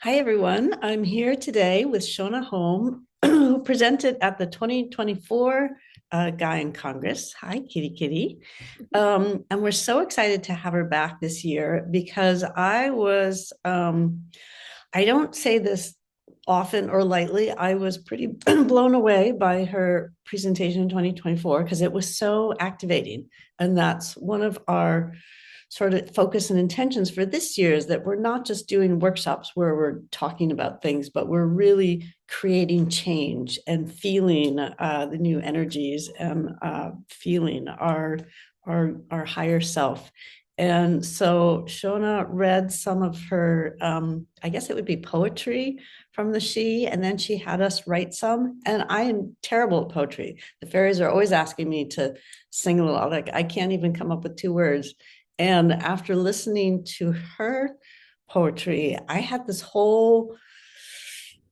Hi, everyone. I'm here today with Shonagh Home, who presented at the 2024 Gaian Congress. Hi, Kitty Kitty. And we're so excited to have her back this year because I don't say this often or lightly, I was pretty blown away by her presentation in 2024 because it was so activating. And that's one of our sort of focus and intentions for this year is that we're not just doing workshops where we're talking about things, but we're really creating change and feeling the new energies and feeling our higher self. And so Shonagh read some of her, I guess it would be poetry from the She, and then she had us write some. And I am terrible at poetry. The fairies are always asking me to sing a little, like I can't even come up with two words. And after listening to her poetry, I had this whole,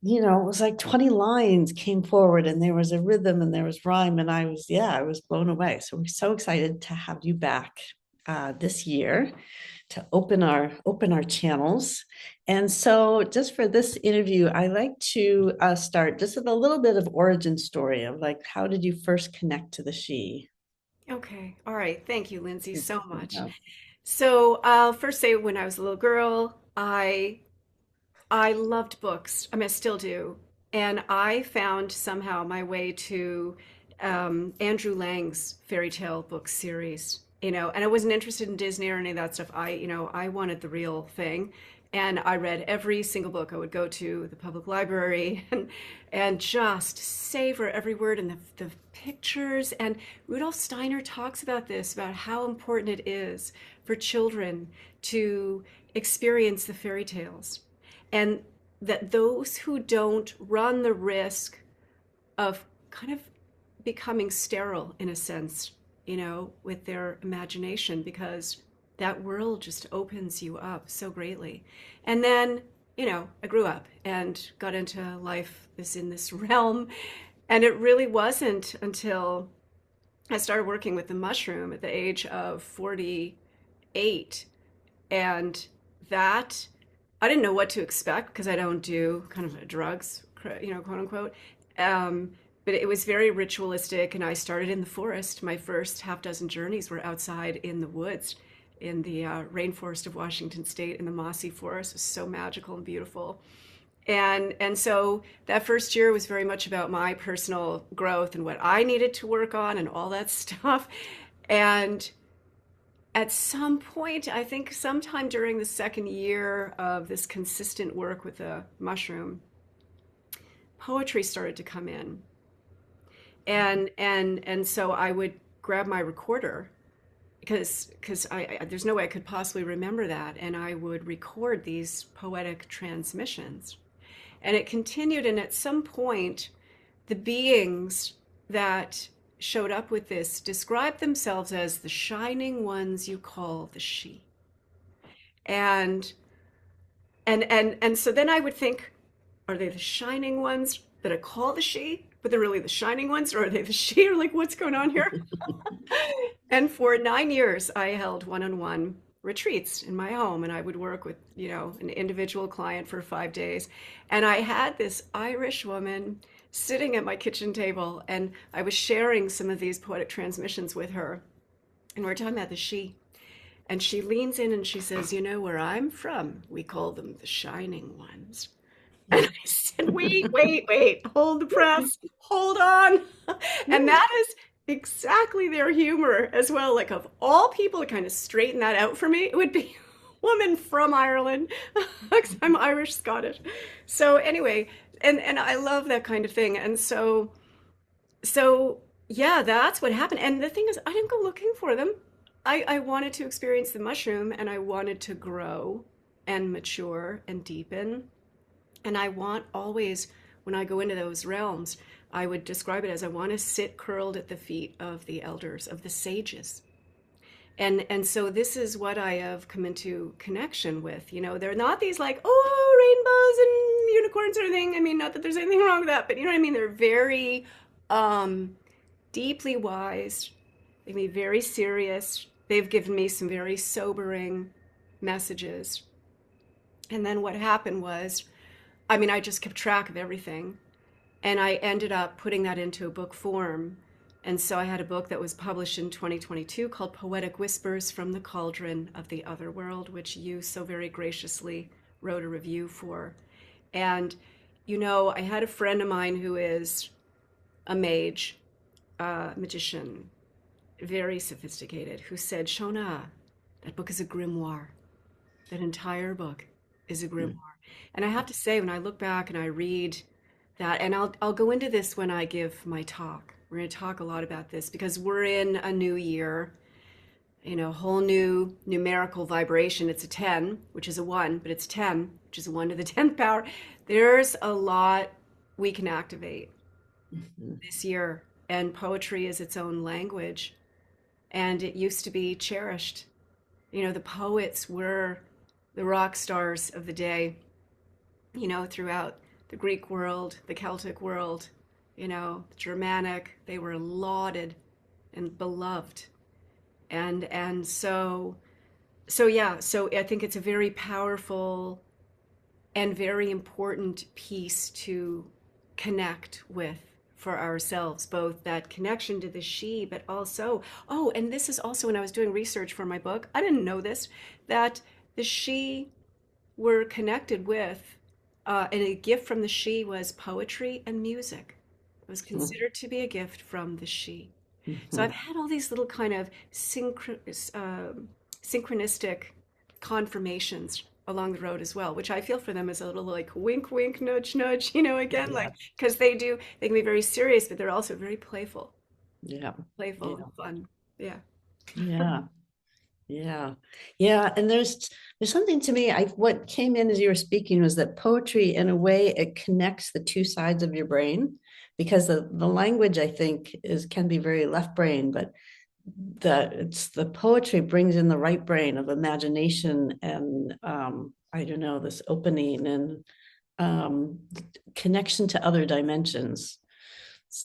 it was like 20 lines came forward and there was a rhythm and there was rhyme. And I was blown away. So we're so excited to have you back this year to open our channels. And so just for this interview, I like to start just with a little bit of origin story of like, how did you first connect to the She? Okay. All right. Thank you, Lindsay, Good. so much. Yeah. So I'll first say when I was a little girl, I loved books. I mean, I still do. And I found somehow my way to Andrew Lang's fairy tale book series, and I wasn't interested in Disney or any of that stuff. I wanted the real thing. And I read every single book. I would go to the public library and just savor every word and the pictures. And Rudolf Steiner talks about this, about how important it is for children to experience the fairy tales and that those who don't run the risk of kind of becoming sterile in a sense, with their imagination, because that world just opens you up so greatly. And then, I grew up and got into life in this realm. And it really wasn't until I started working with the mushroom at the age of 48. And that I didn't know what to expect because I don't do kind of drugs, quote unquote. Um, but it was very ritualistic, and I started in the forest. My first half dozen journeys were outside in the woods, in the rainforest of Washington State, in the mossy forest. It was so magical and beautiful. And so that first year was very much about my personal growth and what I needed to work on and all that stuff. And at some point, I think sometime during the second year of this consistent work with the mushroom, poetry started to come in. And so I would grab my recorder because I there's no way I could possibly remember that, and I would record these poetic transmissions. And it continued, and at some point, the beings that showed up with this described themselves as the shining ones you call the She. And and so then I would think, are they the shining ones that I call the She, but they're really the shining ones, or are they the She, or like what's going on here? And for 9 years, I held one-on-one retreats in my home, and I would work with, an individual client for 5 days. And I had this Irish woman sitting at my kitchen table, and I was sharing some of these poetic transmissions with her. And we're talking about the She. And she leans in and she says, where I'm from, we call them the shining ones. And I said, wait, wait, wait, hold the press, hold on. And that is exactly their humor as well. Like, of all people to kind of straighten that out for me, it would be a woman from Ireland, because I'm Irish Scottish. So anyway, and I love that kind of thing. And so yeah, that's what happened. And the thing is, I didn't go looking for them. I wanted to experience the mushroom, and I wanted to grow and mature and deepen. And I want always, when I go into those realms, I would describe it as I want to sit curled at the feet of the elders, of the sages. And so this is what I have come into connection with. They're not these like, oh, rainbows and unicorns or anything. I mean, not that there's anything wrong with that, but you know what I mean? They're very um, deeply wise. They can be very serious. They've given me some very sobering messages. And then what happened was, I mean, I just kept track of everything. And I ended up putting that into a book form. And so I had a book that was published in 2022 called Poetic Whispers from the Cauldron of the Otherworld, which you so very graciously wrote a review for. And, I had a friend of mine who is a mage, a magician, very sophisticated, who said, Shonagh, that book is a grimoire. That entire book is a grimoire. And I have to say, when I look back and I read that, and I'll go into this when I give my talk. We're going to talk a lot about this because we're in a new year, whole new numerical vibration. It's a 10, which is a 1, but it's 10, which is a 1 to the 10th power. There's a lot we can activate Mhm. this year, and poetry is its own language, and it used to be cherished. The poets were the rock stars of the day, throughout the Greek world, the Celtic world, the Germanic. They were lauded and beloved. And so I think it's a very powerful and very important piece to connect with for ourselves, both that connection to the she, but also, oh, and this is also when I was doing research for my book, I didn't know this, that the she were connected with, and a gift from the she was poetry and music. It was considered to be a gift from the she. So I've Mhm. had all these little kind of synchronistic confirmations along the road as well, which I feel for them as a little like wink, wink, nudge, nudge, again, Yeah, like, because they can be very serious, but they're also very playful, yeah, playful and yeah, fun. Yeah. yeah. Yeah. Yeah. And there's something to me. What came in as you were speaking was that poetry, in a way, it connects the two sides of your brain because the language, I think, can be very left brain, but the poetry brings in the right brain of imagination and I don't know, this opening and um connection to other dimensions.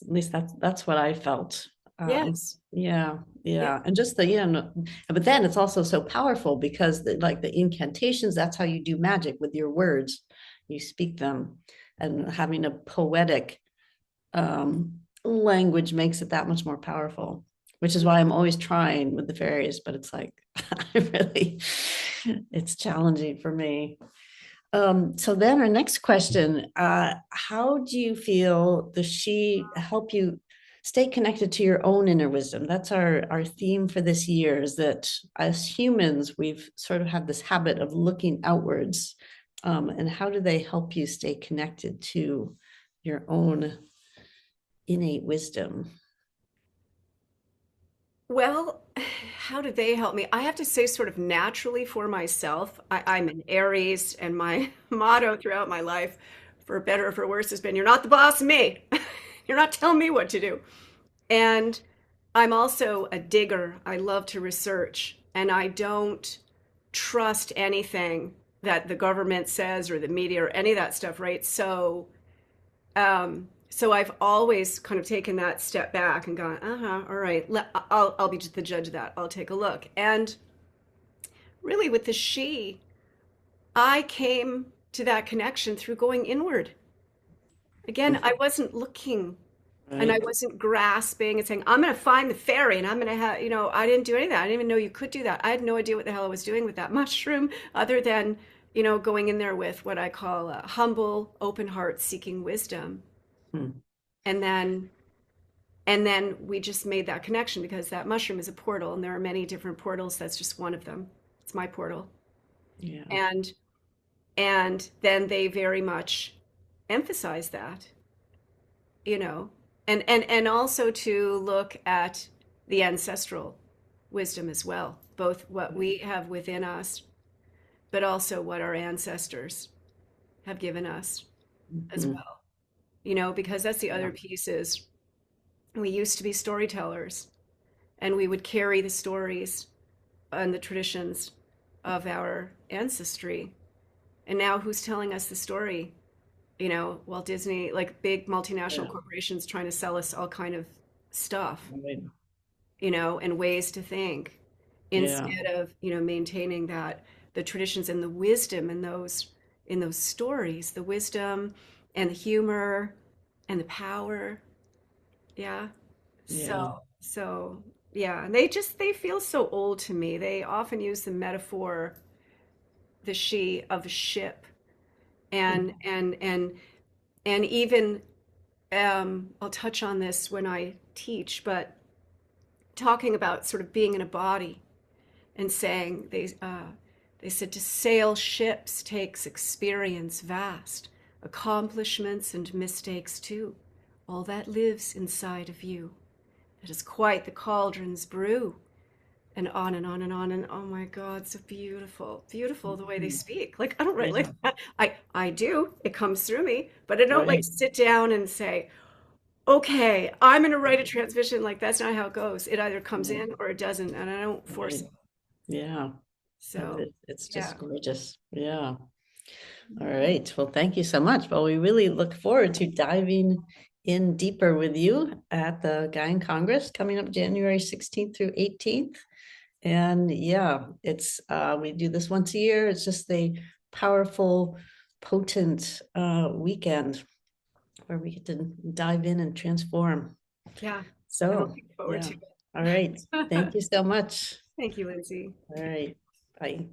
At least that's what I felt. Yes. Yeah, Yeah. yeah, and just but then it's also so powerful because like the incantations, that's how you do magic with your words. You speak them, and having a poetic language makes it that much more powerful. Which is why I'm always trying with the fairies, but it's like I really, it's challenging for me. So then our next question, how do you feel does she help you stay connected to your own inner wisdom? That's our theme for this year, is that as humans, we've sort of had this habit of looking outwards. And how do they help you stay connected to your own innate wisdom? Well, how do they help me? I have to say, sort of naturally for myself, I'm an Aries, and my motto throughout my life, for better or for worse, has been, "You're not the boss of me. You're not telling me what to do." And I'm also a digger. I love to research, and I don't trust anything that the government says or the media or any of that stuff, right? So I've always kind of taken that step back and gone, all right, I'll be the judge of that. I'll take a look. And really, with the she, I came to that connection through going inward. Again, I wasn't looking, and I Right. wasn't grasping and saying, I'm going to find the fairy and I'm going to have, I didn't do any of that. I didn't even know you could do that. I had no idea what the hell I was doing with that mushroom other than, going in there with what I call a humble, open heart seeking wisdom. Hmm. And then we just made that connection because that mushroom is a portal, and there are many different portals. That's just one of them. It's my portal. Yeah. And then they very much emphasize that, you know, and also to look at the ancestral wisdom as well, both what we have within us, but also what our ancestors have given us as Mhm. well. Because that's the Yeah. other piece is we used to be storytellers, and we would carry the stories and the traditions of our ancestry. And now who's telling us the story? Walt Disney, like big multinational Yeah. corporations trying to sell us all kind of stuff, Right. and ways to think Yeah. instead of, maintaining that. the traditions and the wisdom in those stories, the wisdom and the humor and the power. Yeah. Yeah. So yeah, and they feel so old to me. They often use the metaphor, the she of a ship, and even I'll touch on this when I teach, but talking about sort of being in a body and saying they said to sail ships takes experience vast, accomplishments and mistakes too. All that lives inside of you. It is quite the cauldron's brew. And on and on and on, and oh my God, so beautiful, beautiful the way they Mhm. speak. Like I don't write like Yeah. that. I do. It comes through me, but I don't like Right. sit down and say, okay, I'm gonna write a transmission. Like that's not how it goes. It either comes Yeah. in or it doesn't, and I don't force Right. it. Yeah. So It's yeah, just gorgeous. Yeah. All right. Well, thank you so much. Well, we really look forward to diving in deeper with you at the Gaian Congress coming up January 16th through 18th. And yeah, it's we do this once a year. It's just a powerful, potent weekend where we get to dive in and transform. yeah, I'm So looking forward yeah. to All right. it. Thank you so much. Thank you, Lindsay. All right. Bye.